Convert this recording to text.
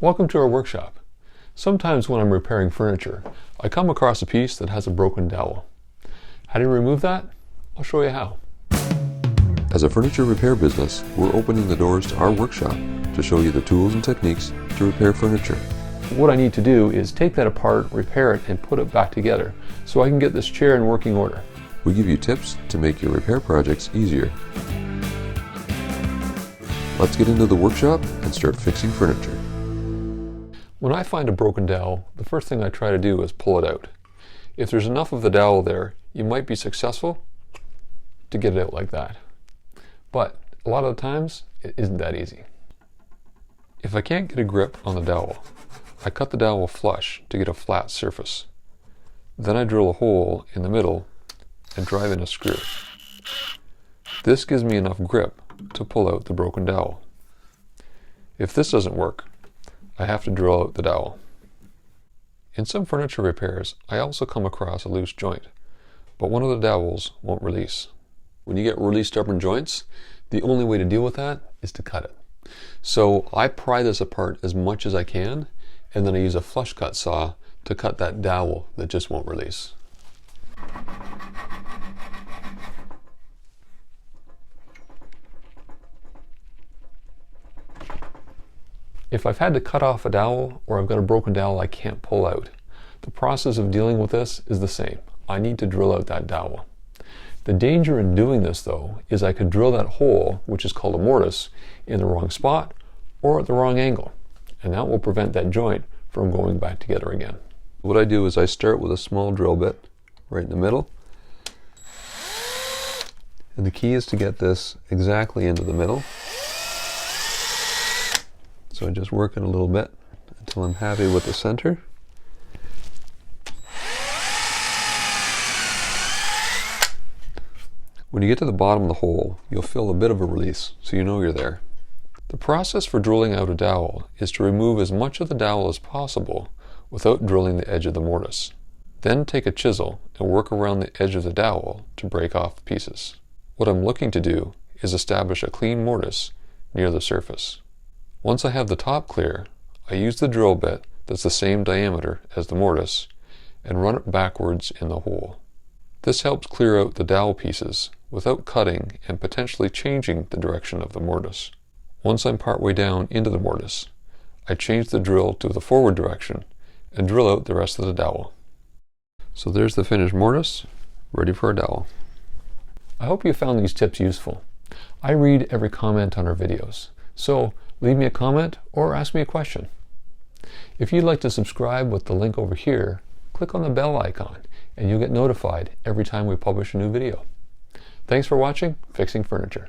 Welcome to our workshop. Sometimes when I'm repairing furniture, I come across a piece that has a broken dowel. How do you remove that? I'll show you how. As a furniture repair business, we're opening the doors to our workshop to show you the tools and techniques to repair furniture. What I need to do is take that apart, repair it, and put it back together so I can get this chair in working order. We give you tips to make your repair projects easier. Let's get into the workshop and start fixing furniture. When I find a broken dowel, the first thing I try to do is pull it out. If there's enough of the dowel there, you might be successful to get it out like that. But a lot of the times, it isn't that easy. If I can't get a grip on the dowel, I cut the dowel flush to get a flat surface. Then I drill a hole in the middle and drive in a screw. This gives me enough grip to pull out the broken dowel. If this doesn't work, I have to drill out the dowel. In some furniture repairs, I also come across a loose joint, but one of the dowels won't release. When you get really stubborn joints, the only way to deal with that is to cut it. So I pry this apart as much as I can, and then I use a flush cut saw to cut that dowel that just won't release. If I've had to cut off a dowel or I've got a broken dowel I can't pull out, the process of dealing with this is the same. I need to drill out that dowel. The danger in doing this though is I could drill that hole, which is called a mortise, in the wrong spot or at the wrong angle, and that will prevent that joint from going back together again. What I do is I start with a small drill bit right in the middle, and the key is to get this exactly into the middle. So I just work it a little bit until I'm happy with the center. When you get to the bottom of the hole, you'll feel a bit of a release, so you know you're there. The process for drilling out a dowel is to remove as much of the dowel as possible without drilling the edge of the mortise. Then take a chisel and work around the edge of the dowel to break off pieces. What I'm looking to do is establish a clean mortise near the surface. Once I have the top clear, I use the drill bit that's the same diameter as the mortise and run it backwards in the hole. This helps clear out the dowel pieces without cutting and potentially changing the direction of the mortise. Once I'm partway down into the mortise, I change the drill to the forward direction and drill out the rest of the dowel. So there's the finished mortise, ready for a dowel. I hope you found these tips useful. I read every comment on our videos, so leave me a comment or ask me a question. If you'd like to subscribe with the link over here, click on the bell icon and you'll get notified every time we publish a new video. Thanks for watching Fixing Furniture.